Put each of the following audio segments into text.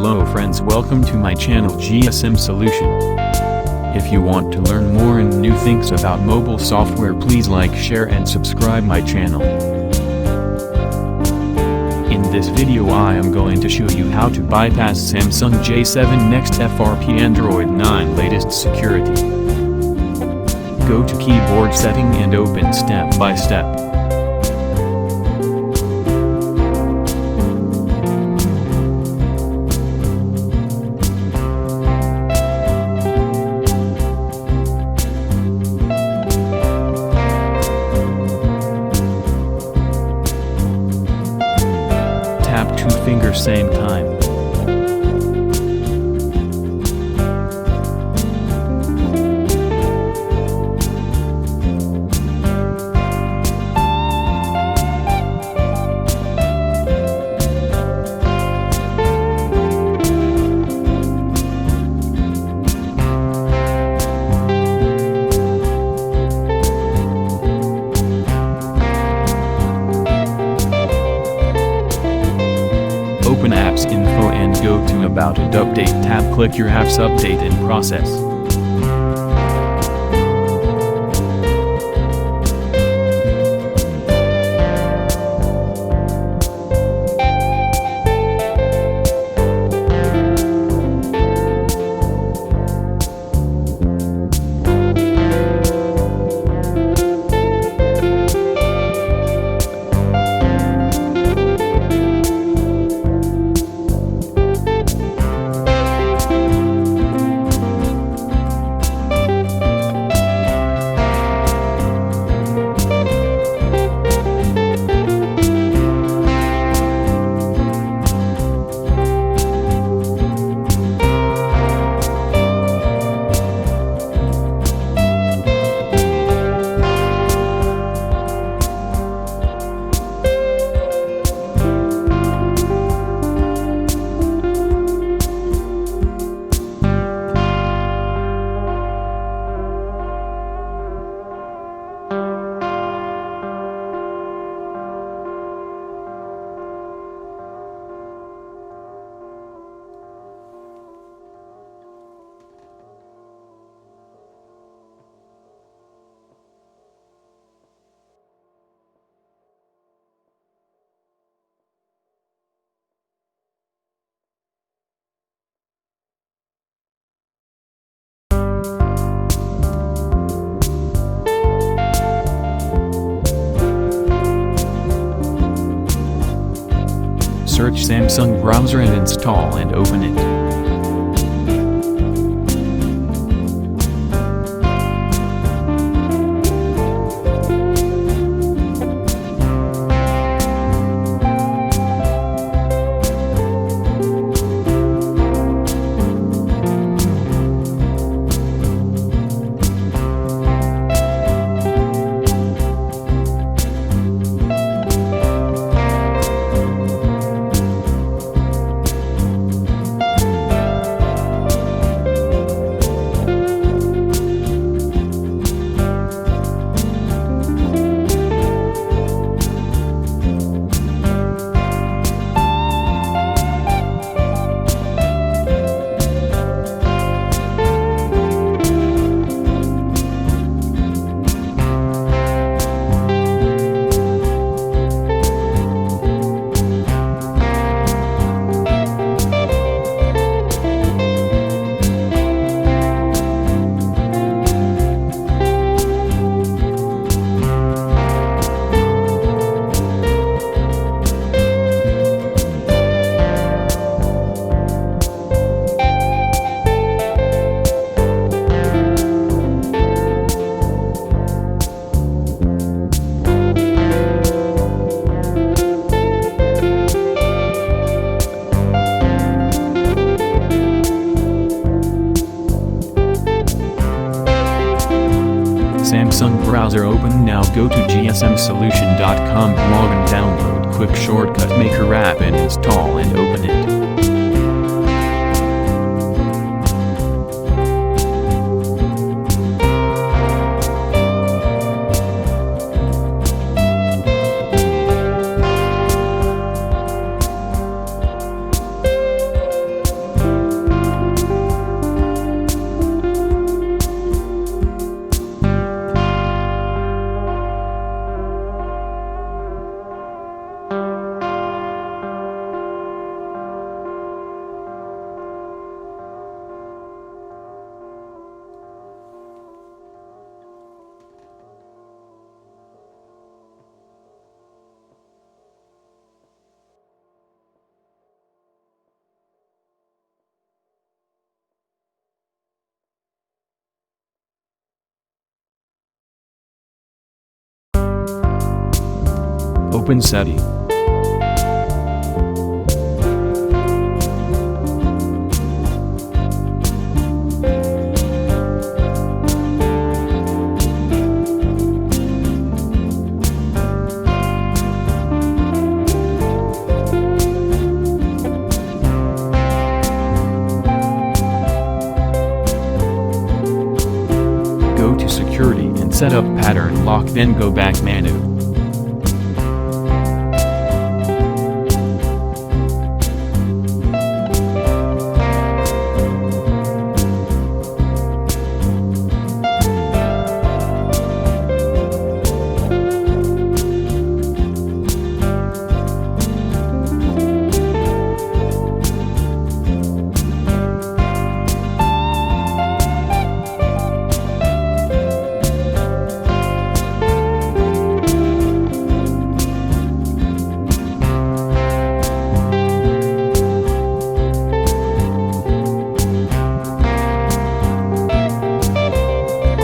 Hello friends, welcome to my channel J7 Solution. If you want to learn more and new things about mobile software, please like, share and subscribe my channel. In this video I am going to show you how to bypass Samsung J7 Nxt Frp Android 9 latest security. Go to keyboard setting and open step by step. Tap 2 fingers same time. Open Apps Info and go to About and Update tab. Click your apps update in process. Search Samsung browser and install and open it. Samsung browser open. Now go to j7solution.com, log and download quick shortcut maker app and install and open it. Open setting. Go to security and set up pattern lock, then go back menu.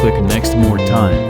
Click next more time.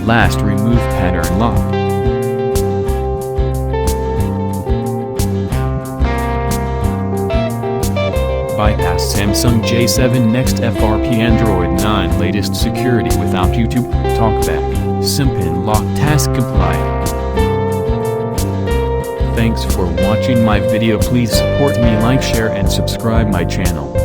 Last, remove pattern lock. Bypass Samsung J7 Nxt Frp Android 9 latest security without YouTube Talkback Sim lock task compliant. Thanks for watching my video. Please support me, like, share and subscribe my channel.